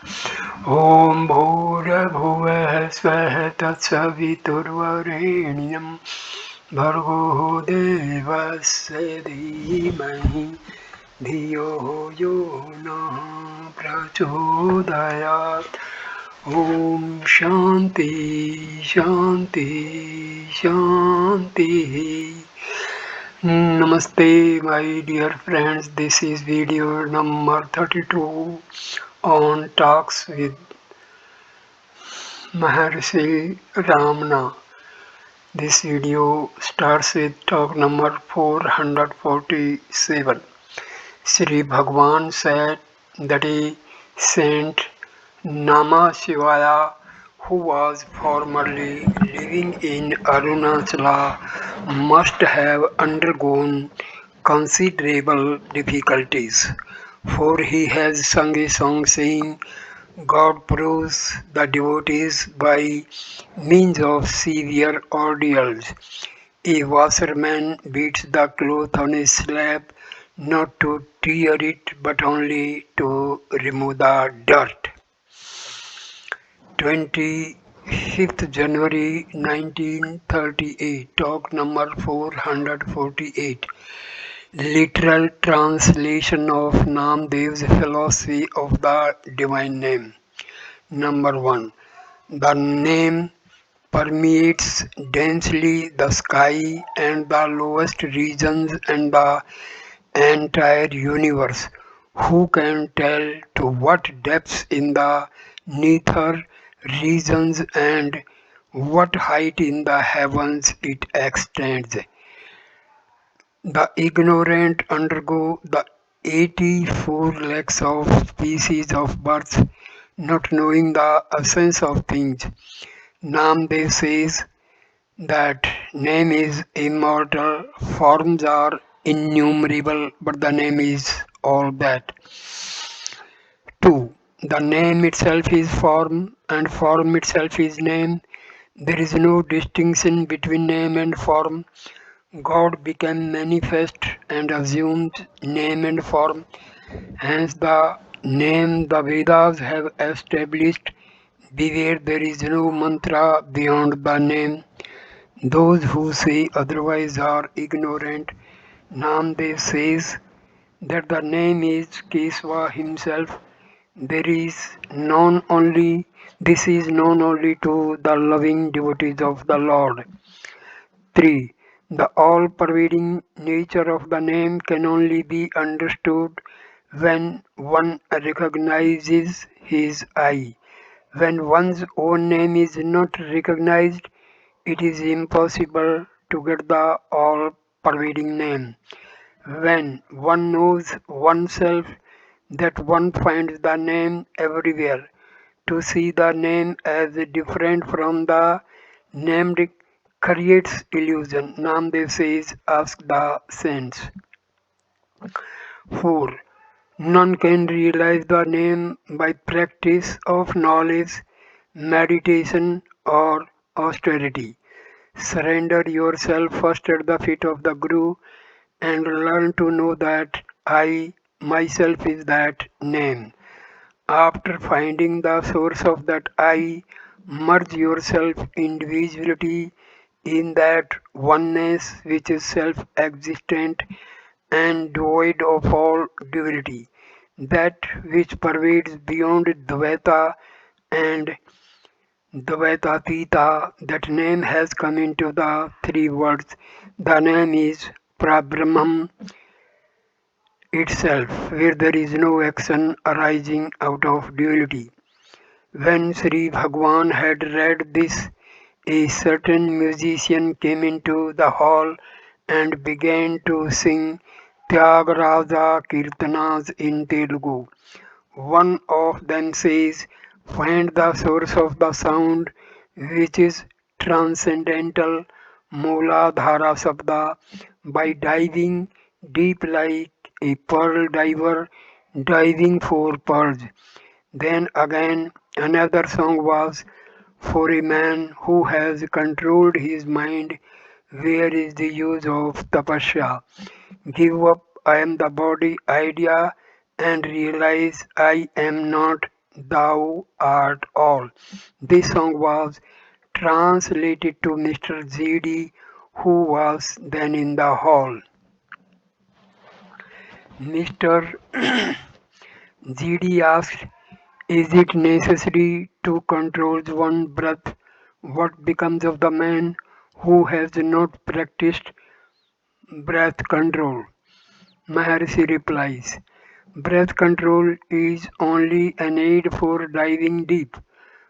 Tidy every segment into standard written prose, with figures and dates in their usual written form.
ॐ भूर्भुवः स्वः तत्सवितुर्वरेण्यं भर्गो देवस्य धीमहि धियो यो नः प्रचोदयात् ॐ शान्ति शान्ति शान्तिः. Namaste, my dear friends. This is video number 32 on Talks with Maharshi Ramana. This video starts with talk number 447. Sri Bhagwan said that a saint Nama Shivaya who was formerly living in Arunachala must have undergone considerable difficulties, for he has sung a song saying, God proves the devotees by means of severe ordeals. A washerman beats the cloth on a slab not to tear it but only to remove the dirt. 25th January 1938, talk number 448. Literal translation of Namdev's philosophy of the divine name. Number 1. The name permeates densely the sky and the lowest regions and the entire universe. Who can tell to what depths in the nether regions and what height in the heavens it extends? The ignorant undergo the 84 lakhs of species of births, not knowing the essence of things. Namdev says that name is immortal, forms are innumerable, but the name is all that. 2. The name itself is form, and form itself is name. There is no distinction between name and form. God became manifest and assumed name and form. Hence the name the Vedas have established. Beware, there is no mantra beyond the name. Those who say otherwise are ignorant. Namdev says that the name is Kesava himself. There is known only this is known only to the loving devotees of the Lord. 3. The all-pervading nature of the name can only be understood when one recognizes his I. When one's own name is not recognized, it is impossible to get the all-pervading name. When one knows oneself, that one finds the name everywhere. To see the name as different from the named creates illusion. Namdev says, ask the saints. 4. None can realize the name by practice of knowledge, meditation, or austerity. Surrender yourself first at the feet of the Guru and learn to know that I myself is that name. After finding the source of that I, merge yourself individuality in that oneness which is self-existent and devoid of all duality, that which pervades beyond Dvaita and Dvaitatita. That name has come into the three words. The name is Prabrahman itself, where there is no action arising out of duality. When Sri Bhagwan had read this, a certain musician came into the hall and began to sing Tyagaraja Kirtanas in Telugu. One of them says, find the source of the sound which is transcendental, Mooladhara Sabda, by diving deep like a pearl diver diving for pearls. Then again another song was for a man who has controlled his mind. Where is the use of tapasya? Give up I am the body idea and realize I am not Thou art all. This song was translated to Mr. ZD, who was then in the hall. Mr. ZD asked, is it necessary to control one breath? What becomes of the man who has not practiced breath control? Maharshi replies, breath control is only an aid for diving deep.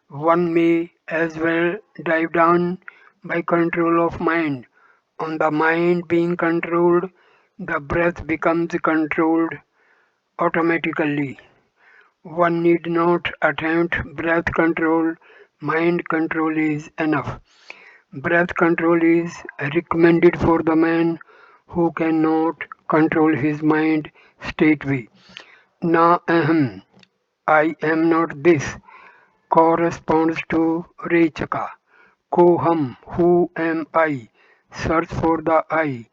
One may as well dive down by control of mind. On the mind being controlled, the breath becomes controlled automatically. One need not attempt breath control, mind control is enough. Breath control is recommended for the man who cannot control his mind straightway. Na ahem, I am not this, corresponds to Rechaka. Koham, who am I? Search for the I,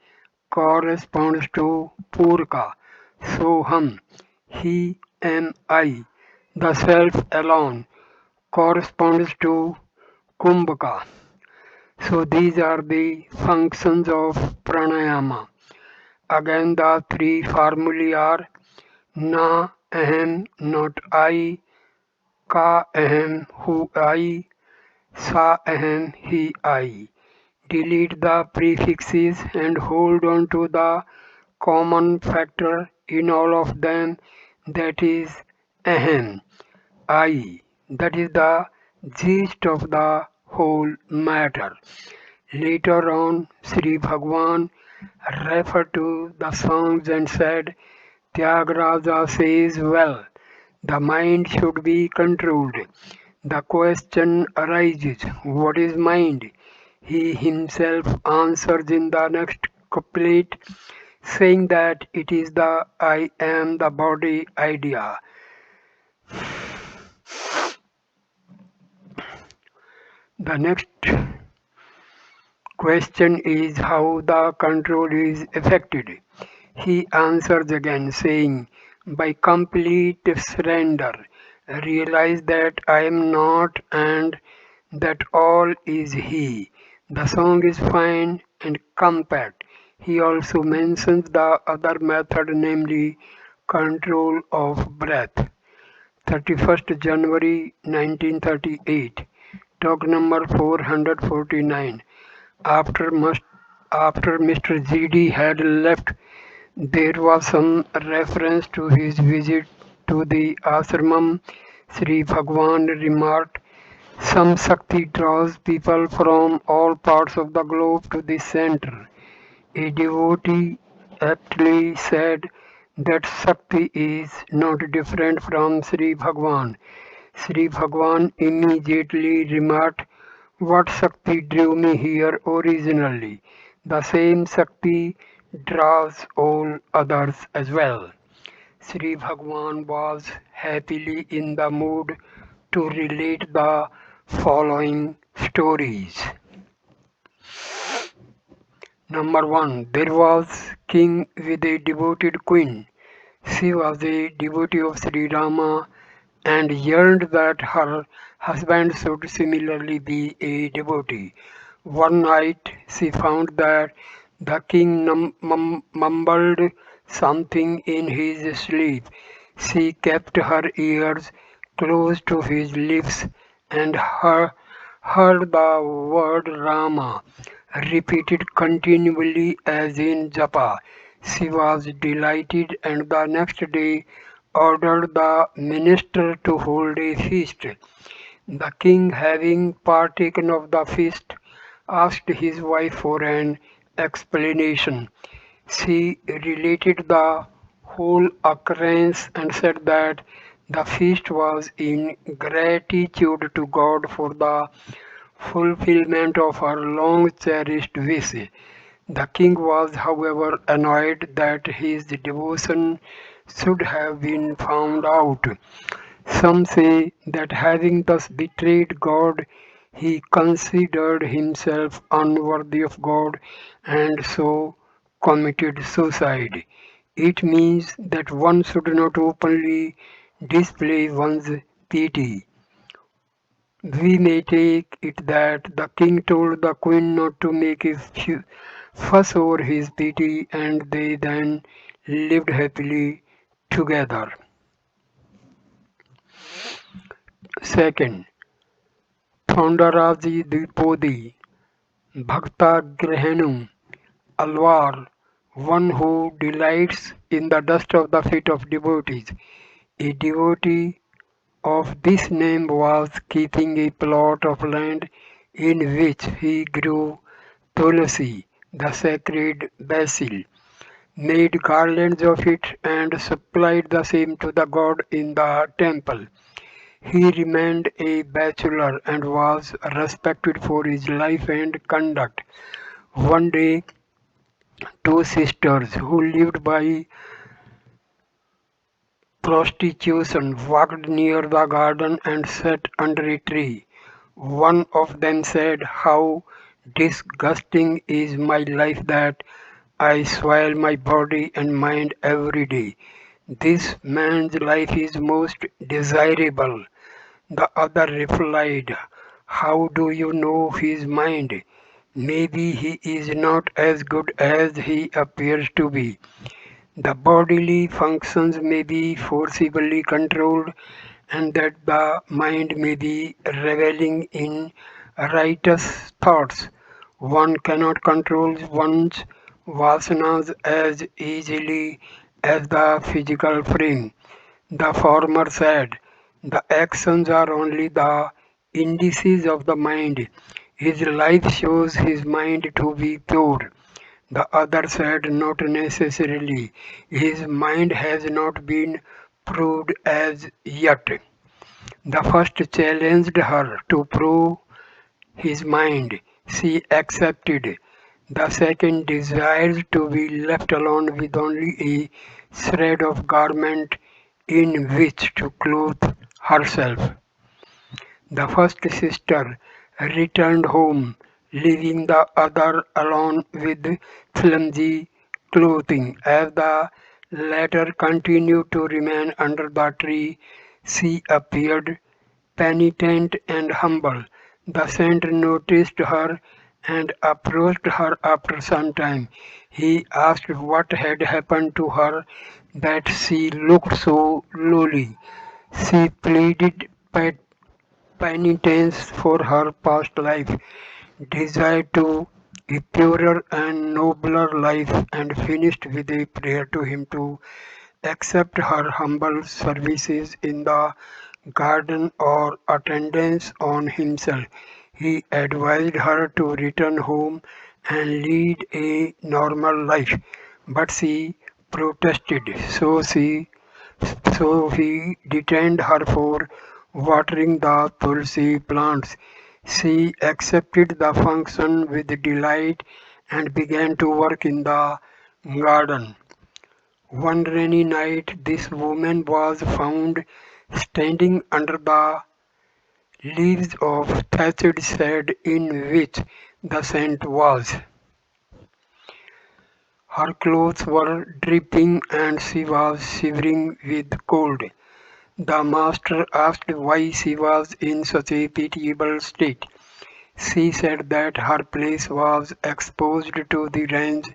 corresponds to Purka. Soham, he am I. The self alone corresponds to Kumbhaka. So these are the functions of pranayama. Again the three formulae are na ahem not I, ka ahem who I, sa ahem he I. Delete the prefixes and hold on to the common factor in all of them, that is ahem, I. That is the gist of the whole matter. Later on, Sri Bhagwan referred to the songs and said, Tyagaraja says, well, the mind should be controlled. The question arises, what is mind? He himself answers in the next couplet, saying that it is the I am the body idea. The next question is how the control is effected. He answers again, saying, by complete surrender, realize that I am not and that all is He. The song is fine and compact. He also mentions the other method, namely control of breath. 31st January 1938, talk number 449. After, after Mr. GD had left, there was some reference to his visit to the ashramam. Sri Bhagwan remarked, some Shakti draws people from all parts of the globe to the center. A devotee aptly said that Shakti is not different from Sri Bhagwan. Sri Bhagwan immediately remarked, what Shakti drew me here originally? The same Shakti draws all others as well. Sri Bhagwan was happily in the mood to relate the following stories. Number 1. There was king with a devoted queen. She was a devotee of Sri Rama and yearned that her husband should similarly be a devotee. One night she found that the king mumbled something in his sleep. She kept her ears close to his lips and heard the word Rama repeated continually as in Japa. She was delighted and the next day ordered the minister to hold a feast. The king, having partaken of the feast, asked his wife for an explanation. She related the whole occurrence and said that the feast was in gratitude to God for the fulfillment of her long cherished wish. The king was, however, annoyed that his devotion should have been found out. Some say that having thus betrayed God, he considered himself unworthy of God and so committed suicide. It means that one should not openly display one's pity. We may take it that the king told the queen not to make a fuss over his pity, and they then lived happily together. Second, Thondaraji Dipodi, Bhakta Grahanum, Alvar, one who delights in the dust of the feet of devotees. A devotee of this name was keeping a plot of land in which he grew tulsi, the sacred basil, made garlands of it, and supplied the same to the god in the temple. He remained a bachelor and was respected for his life and conduct. One day, two sisters who lived by prostitution walked near the garden and sat under a tree. One of them said, "How disgusting is my life that I soil my body and mind every day. This man's life is most desirable." The other replied, "How do you know his mind? Maybe he is not as good as he appears to be. The bodily functions may be forcibly controlled, and that the mind may be reveling in righteous thoughts. One cannot control one's vasanas as easily as the physical frame." The former said, "The actions are only the indices of the mind. His life shows his mind to be pure." The other said, "Not necessarily. His mind has not been proved as yet." The first challenged her to prove his mind. She accepted. The second desired to be left alone with only a shred of garment in which to clothe herself. The first sister returned home, leaving the other alone with flimsy clothing. As the latter continued to remain under the tree, she appeared penitent and humble. The saint noticed her and approached her after some time. He asked what had happened to her that she looked so lowly. She pleaded penitence for her past life, desired to a purer and nobler life, and finished with a prayer to him to accept her humble services in the garden or attendance on himself. He advised her to return home and lead a normal life, but she protested. So he detained her for watering the tulsi plants. She accepted the function with delight and began to work in the garden. One rainy night, this woman was found standing under the leaves of thatched shed in which the saint was. Her clothes were dripping and she was shivering with cold. The master asked why she was in such a pitiable state. She said that her place was exposed to the rains,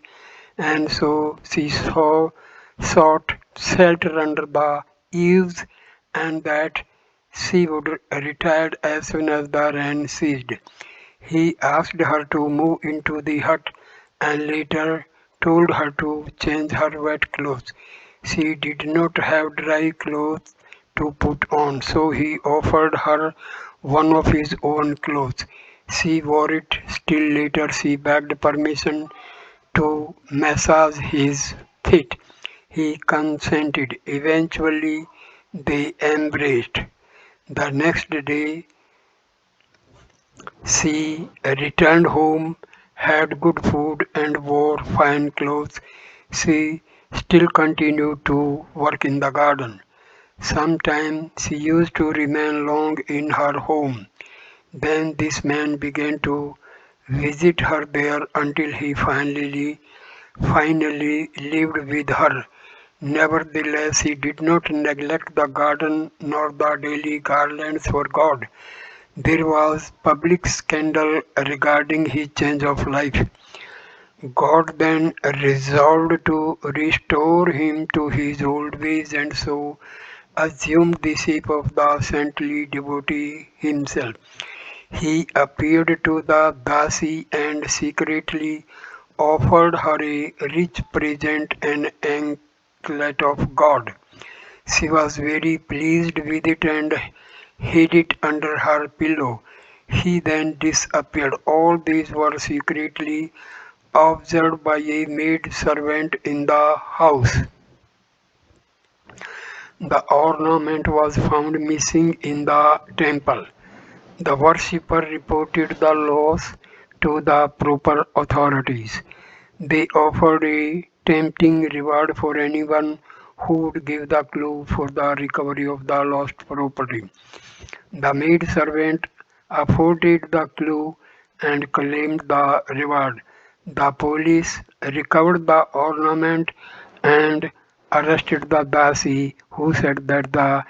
and so she sought shelter under the eaves, and that she would retire as soon as the rain ceased. He asked her to move into the hut and later told her to change her wet clothes. She did not have dry clothes to put on, so he offered her one of his own clothes. She wore it. Still later, she begged permission to massage his feet. He consented. Eventually, they embraced. The next day, she returned home, had good food, and wore fine clothes. She still continued to work in the garden. Sometimes she used to remain long in her home. Then this man began to visit her there until he finally lived with her. Nevertheless, he did not neglect the garden nor the daily garlands for God. There was public scandal regarding his change of life. God then resolved to restore him to his old ways and so assumed the shape of the saintly devotee himself. He appeared to the Dasi and secretly offered her a rich present, an anklet of gold. She was very pleased with it and hid it under her pillow. He then disappeared. All these were secretly observed by a maid servant in the house. The ornament was found missing in the temple. The worshipper reported the loss to the proper authorities. They offered a tempting reward for anyone who would give the clue for the recovery of the lost property. The maid-servant afforded the clue and claimed the reward. The police recovered the ornament and arrested the Dasi, who said that the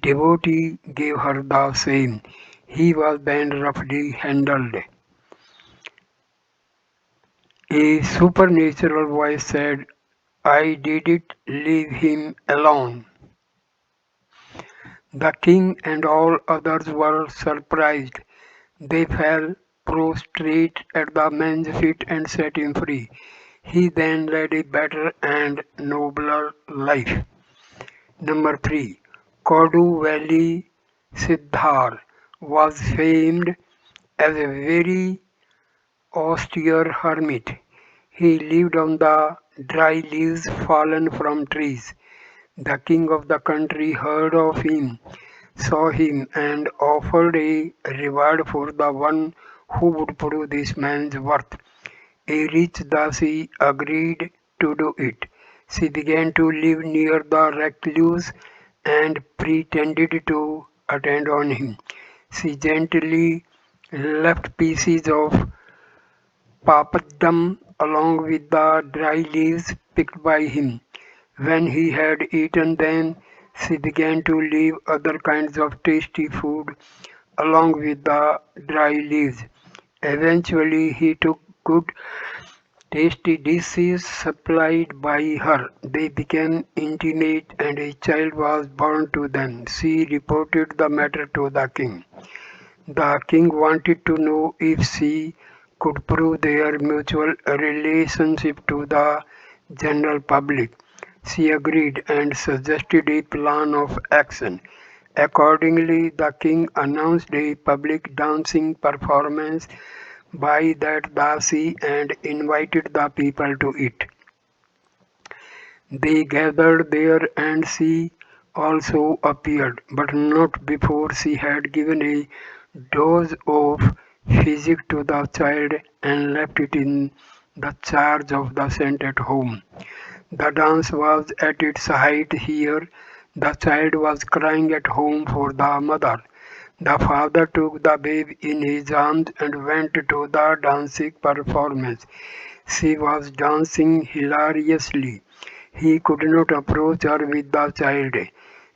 devotee gave her the same. He was then roughly handled. A supernatural voice said, "I did it, leave him alone." The king and all others were surprised. They fell prostrate at the man's feet and set him free. He then led a better and nobler life. Number 3. Kodu Valley Siddhar was famed as a very austere hermit. He lived on the dry leaves fallen from trees. The king of the country heard of him, saw him, and offered a reward for the one who would prove this man's worth. A rich Dasi agreed to do it. She began to live near the recluse and pretended to attend on him. She gently left pieces of papadum along with the dry leaves picked by him. When he had eaten them, she began to leave other kinds of tasty food along with the dry leaves. Eventually, he took good tasty dishes supplied by her. They became intimate and a child was born to them. She reported the matter to the king. The king wanted to know if she could prove their mutual relationship to the general public. She agreed and suggested a plan of action. Accordingly, the king announced a public dancing performance by that Dasi and invited the people to it. They gathered there and she also appeared, but not before she had given a dose of physic to the child and left it in the charge of the saint at home. The dance was at its height here. The child was crying at home for the mother. The father took the babe in his arms and went to the dancing performance. She was dancing hilariously. He could not approach her with the child.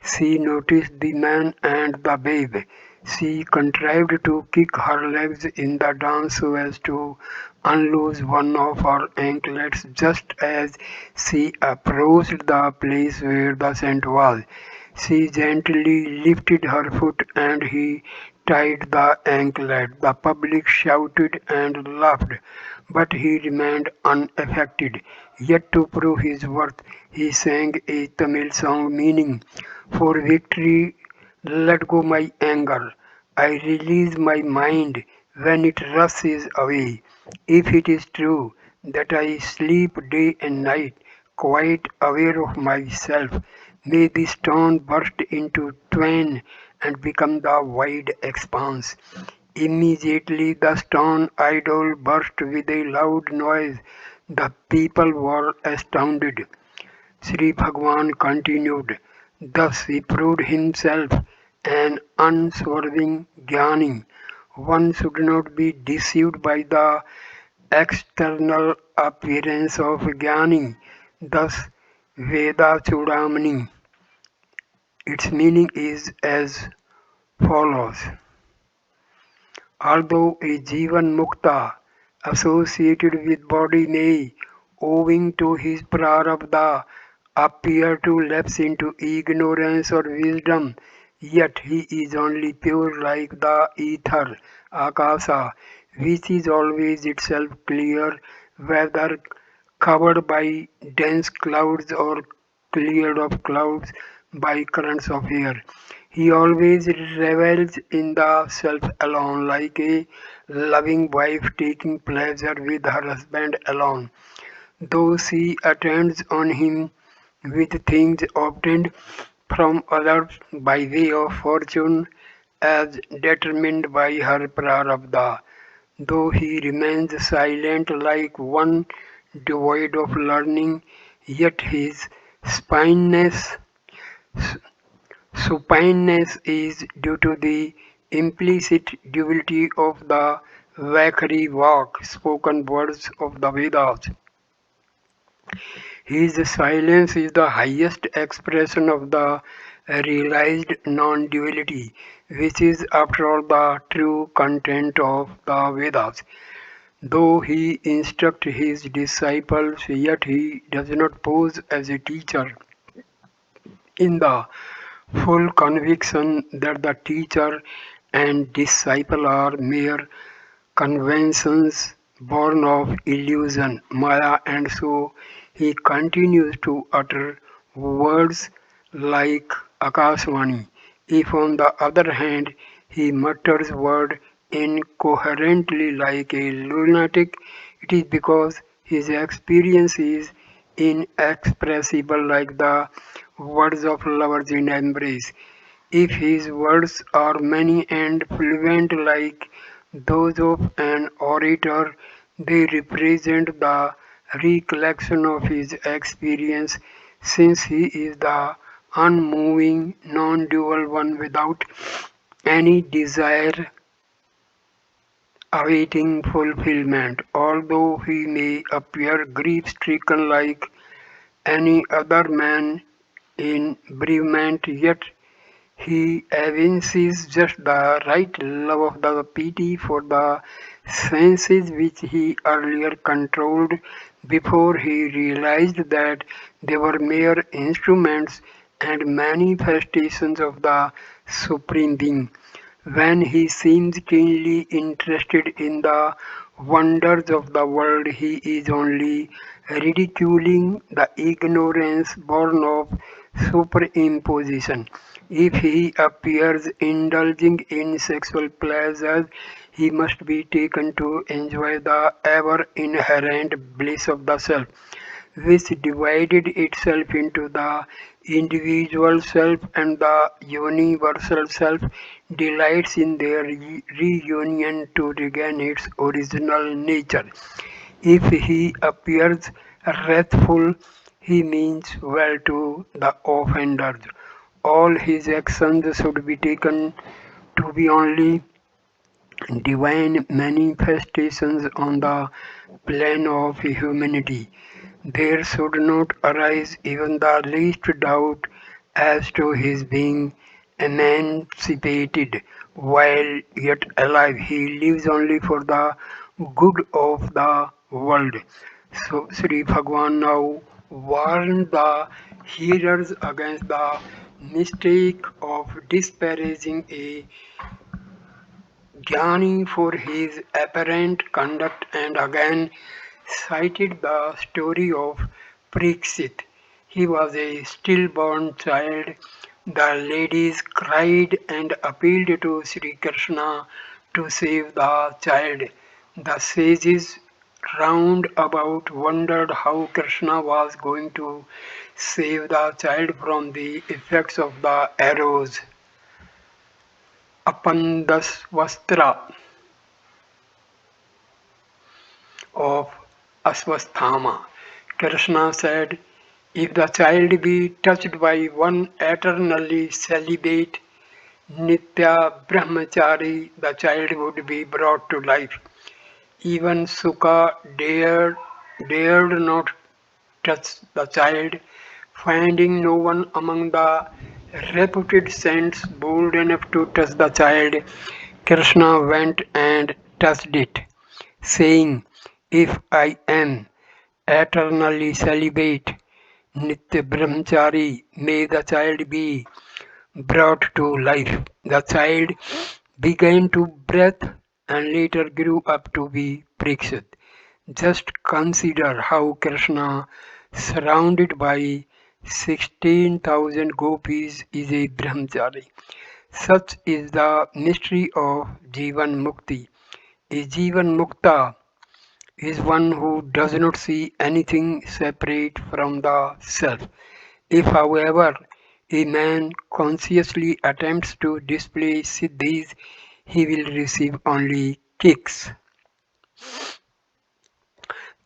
She noticed the man and the babe. She contrived to kick her legs in the dance so as to unloose one of her anklets just as she approached the place where the saint was. She gently lifted her foot and he tied the anklet. The public shouted and laughed, but he remained unaffected. Yet to prove his worth, he sang a Tamil song meaning, "For victory, let go my anger. I release my mind when it rushes away. If it is true that I sleep day and night, quite aware of myself, may the stone burst into twain and become the wide expanse." Immediately the stone idol burst with a loud noise. The people were astounded. Sri Bhagwan continued, "Thus he proved himself an unswerving Jnani. One should not be deceived by the external appearance of Jnani. Thus Veda Chudamani. Its meaning is as follows. Although a Jivan Mukta associated with body may, owing to his prarabdha, appear to lapse into ignorance or wisdom, yet he is only pure like the ether, akasa, which is always itself clear, whether covered by dense clouds or cleared of clouds by currents of air. He always revels in the self alone, like a loving wife taking pleasure with her husband alone. Though she attends on him with things obtained from others by way of fortune as determined by her prarabdha, though he remains silent like one devoid of learning, yet his spineless supineness is due to the implicit duality of the Vakari Vak, spoken words of the Vedas. His silence is the highest expression of the realized non-duality, which is after all the true content of the Vedas. Though he instructs his disciples, yet he does not pose as a teacher in the full conviction that the teacher and disciple are mere conventions born of illusion, Maya, and so he continues to utter words like Akaswani. If, on the other hand, he mutters words incoherently like a lunatic, it is because his experience is inexpressible like the words of lovers in embrace. If his words are many and fluent like those of an orator, they represent the recollection of his experience, since he is the unmoving, non-dual one without any desire awaiting fulfillment. Although he may appear grief-stricken like any other man in bereavement, yet he evinces just the right love of the pity for the senses which he earlier controlled before he realized that they were mere instruments and manifestations of the Supreme Being. When he seems keenly interested in the wonders of the world, he is only ridiculing the ignorance born of superimposition. If he appears indulging in sexual pleasures, he must be taken to enjoy the ever inherent bliss of the self, which divided itself into the individual self and the universal self, delights in their reunion to regain its original nature. If he appears wrathful, he means well to the offenders. All his actions should be taken to be only divine manifestations on the plane of humanity. There should not arise even the least doubt as to his being emancipated while yet alive. He lives only for the good of the world. So Sri Bhagwan now warned the hearers against the mistake of disparaging a Jnani for his apparent conduct and again cited the story of Parikshit. He was a stillborn child. The ladies cried and appealed to Sri Krishna to save the child. The sages round about wondered how Krishna was going to save the child from the effects of the arrows. Apandasvastra of Aswasthama. Krishna said, if the child be touched by one eternally celibate Nitya Brahmachari, the child would be brought to life. Even Sukha dared not touch the child, Finding no one among the reputed saints bold enough to touch the child, Krishna went and touched it, saying, "If I am eternally celibate, Nitya Brahmachari, may the child be brought to life." The child began to breathe and later grew up to be Parikshit. Just consider how Krishna, surrounded by 16,000 gopis, is a brahmachari. Such is the mystery of Jivan Mukti. A Jivan Mukta is one who does not see anything separate from the self. If, however, a man consciously attempts to display siddhis, he will receive only kicks.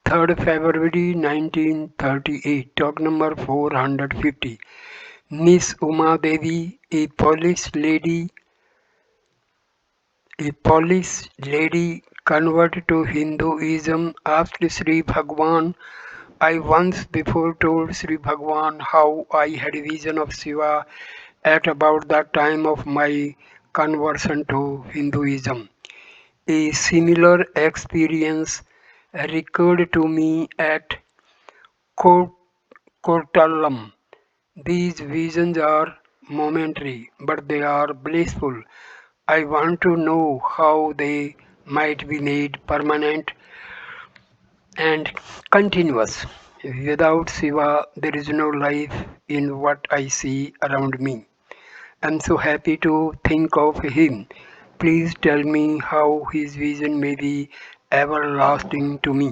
3rd February 1938, talk number 450. Miss Uma Devi, a Polish lady converted to Hinduism, asked Sri Bhagwan, "I once before told Sri Bhagwan how I had a vision of Shiva at about the time of my conversion to Hinduism. A similar experience recurred to me at Ko- Kottalam. These visions are momentary, but they are blissful. I want to know how they might be made permanent and continuous. Without Shiva, there is no life in what I see around me. I'm so happy to think of him. Please tell me how his vision may be everlasting to me."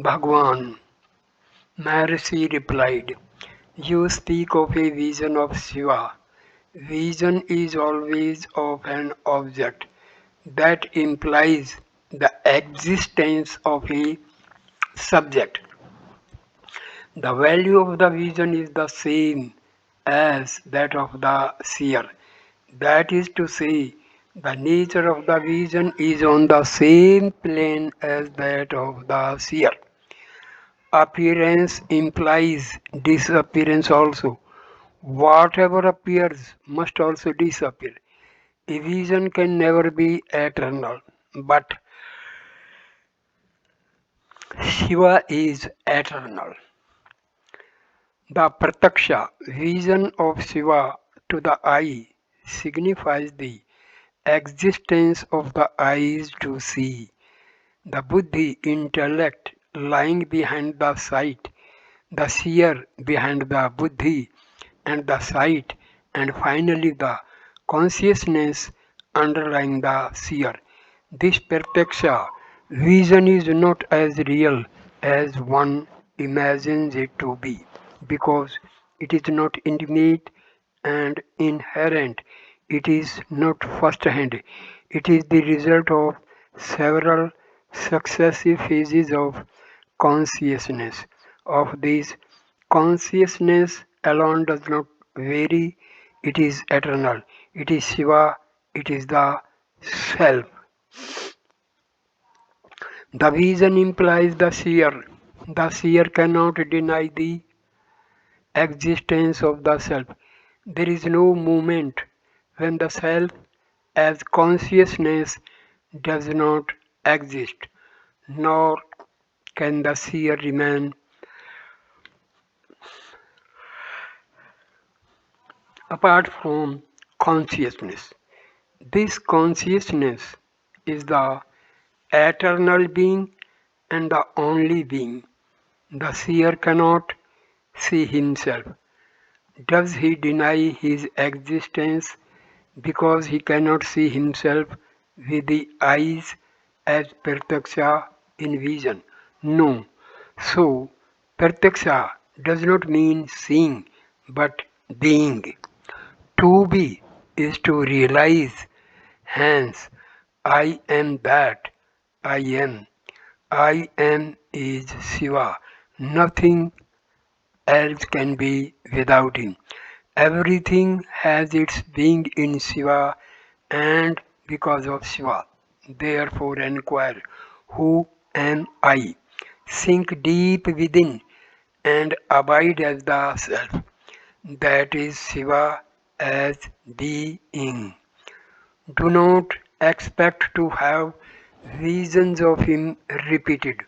Bhagwan Maharshi replied, "You speak of a vision of Shiva. Vision is always of an object. That implies the existence of a subject. The value of the vision is the same as that of the seer. That is to say, the nature of the vision is on the same plane as that of the seer. Appearance implies disappearance also. Whatever appears must also disappear. A vision can never be eternal, but Shiva is eternal. The Prataksha vision of Shiva to the eye signifies the existence of the eyes to see, the buddhi intellect lying behind the sight, the seer behind the buddhi and the sight, and finally the consciousness underlying the seer. This Prataksha vision is not as real as one imagines it to be, because it is not intimate and inherent. It is not first hand. It is the result of several successive phases of consciousness. Of these, consciousness alone does not vary, it is eternal. It is Shiva, it is the self. The vision implies the seer. The seer cannot deny the existence of the self. There is no moment when the self as consciousness does not exist, nor can the seer remain apart from consciousness. This consciousness is the eternal being and the only being. The seer cannot see himself. Does he deny his existence because he cannot see himself with the eyes as Pratyaksha in vision? No. So, Pratyaksha does not mean seeing but being. To be is to realize. Hence, I am that I am. I am is Shiva. Nothing else can be without him. Everything has its being in Shiva and because of Shiva. Therefore, inquire, who am I? Sink deep within and abide as the self. That is Shiva as being. Do not expect to have visions of him repeated.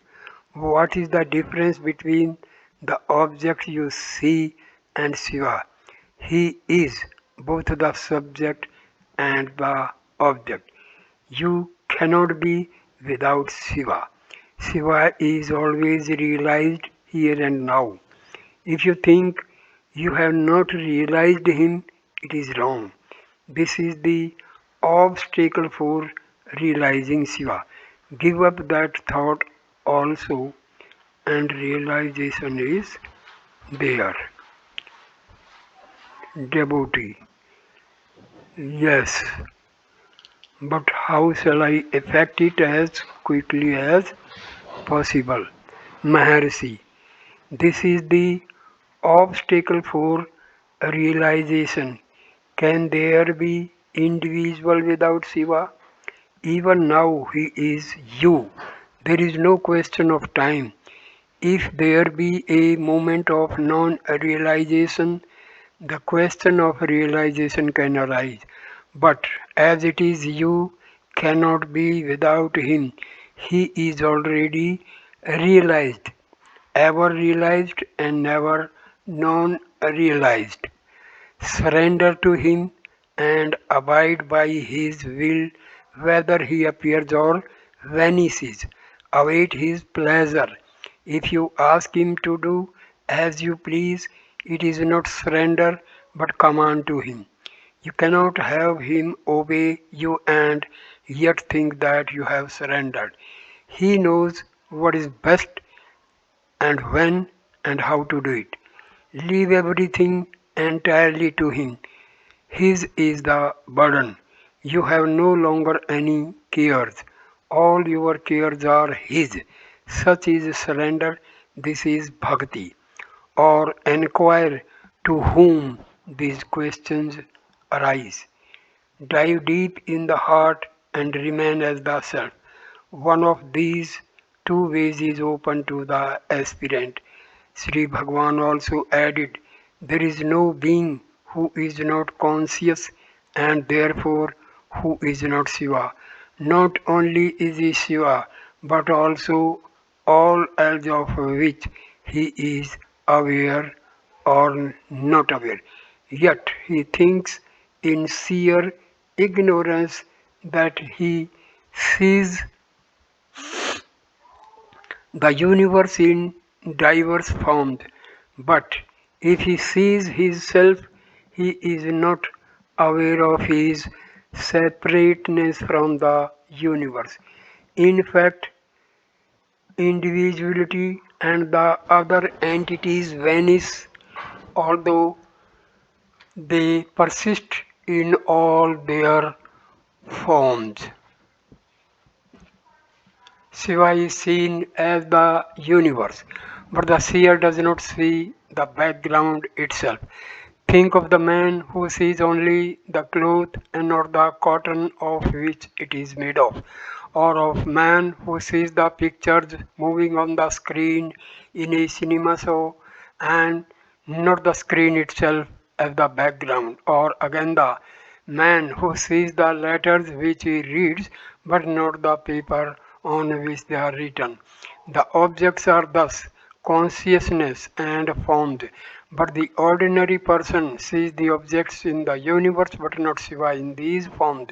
What is the difference between the object you see and Shiva? He is both the subject and the object. You cannot be without Shiva. Shiva is always realized here and now. If you think you have not realized him, it is wrong. This is the obstacle for realizing Shiva. Give up that thought also, and realization is there. Devotee. Yes, but how shall I effect it as quickly as possible? Maharshi. This is the obstacle for realization. Can there be individual without Shiva? Even now he is you. There is no question of time. If there be a moment of non-realization, the question of realization can arise. But as it is you cannot be without him. He is already realized, ever realized and never non-realized. Surrender to him and abide by his will whether he appears or vanishes. Await his pleasure. If you ask him to do as you please, it is not surrender but command to him. You cannot have him obey you and yet think that you have surrendered. He knows what is best and when and how to do it. Leave everything entirely to him. His is the burden. You have no longer any cares. All your cares are his. Such is surrender. This is bhakti. Or inquire to whom these questions arise. Dive deep in the heart and remain as the self. One of these two ways is open to the aspirant. Sri Bhagwan also added, there is no being who is not conscious and therefore who is not Shiva. Not only is he Shiva, but also all else of which he is aware or not aware. Yet he thinks in sheer ignorance that he sees the universe in diverse forms, but if he sees himself, he is not aware of his separateness from the universe. In fact, individuality and the other entities vanish, although they persist in all their forms. Shiva is seen as the universe, but the seer does not see the background itself. Think of the man who sees only the cloth and not the cotton of which it is made of, or of man who sees the pictures moving on the screen in a cinema show and not the screen itself as the background, or again the man who sees the letters which he reads but not the paper on which they are written. The objects are thus consciousness and formed, but the ordinary person sees the objects in the universe but not Shiva in these forms.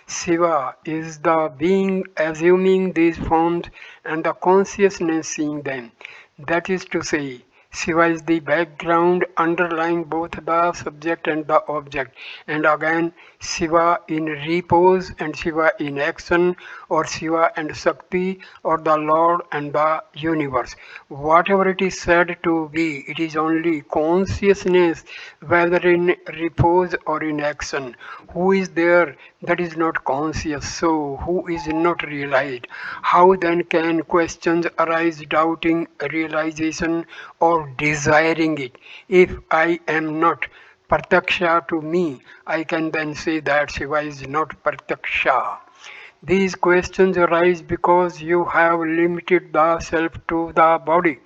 Shiva is the being assuming these forms and the consciousness seeing them. That is to say, Shiva is the background underlying both the subject and the object, and again Shiva in repose and Shiva in action, or Shiva and Shakti, or the Lord and the universe. Whatever it is said to be, it is only consciousness, whether in repose or in action. Who is there that is not conscious? So, who is not realized? How then can questions arise doubting realization or desiring it? If I am not Pratyaksha to me, I can then say that Shiva is not Pratyaksha. These questions arise because you have limited the self to the body.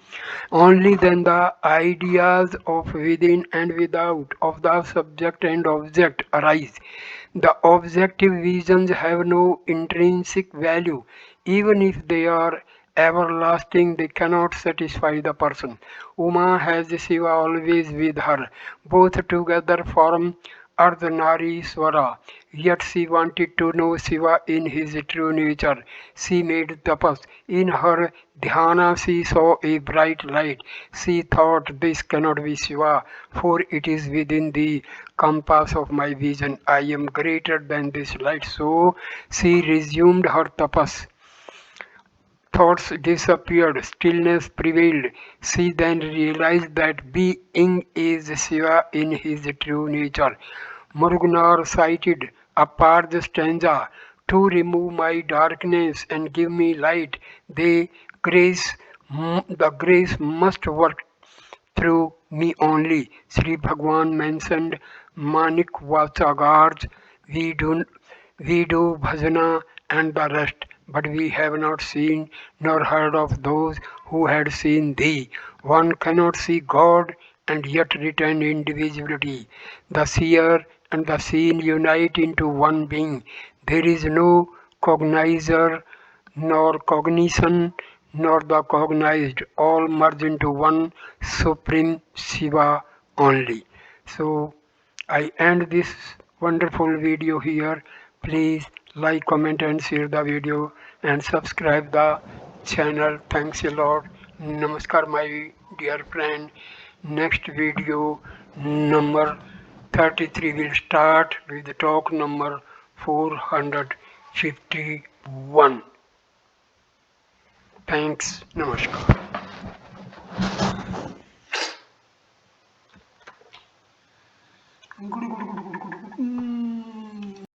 Only then the ideas of within and without, of the subject and object, arise. The objective visions have no intrinsic value. Even if they are everlasting, they cannot satisfy the person. Uma has Shiva always with her. Both together form Ardhanarishwara. Yet she wanted to know Shiva in his true nature. She made tapas. In her dhyana she saw a bright light. She thought, this cannot be Shiva, for it is within the compass of my vision. I am greater than this light. So she resumed her tapas. Thoughts disappeared, stillness prevailed. She then realized that being is Shiva in his true nature. Muruganar cited a Parj stanza: to remove my darkness and give me light, the grace must work through me only. Sri Bhagwan mentioned Manik Vachagarj, we do, we do bhajana and the rest, but we have not seen nor heard of those who had seen thee. One cannot see God and yet retain individuality. The seer and the seen unite into one being. There is no cognizer nor cognition, nor the cognized, all merge into one supreme Shiva only. So I end this wonderful video here. Please like, comment and share the video and subscribe the channel. Thanks a lot. Namaskar my dear friend. Next video number 33 will start with the talk number 451. Thanks. Namaskar.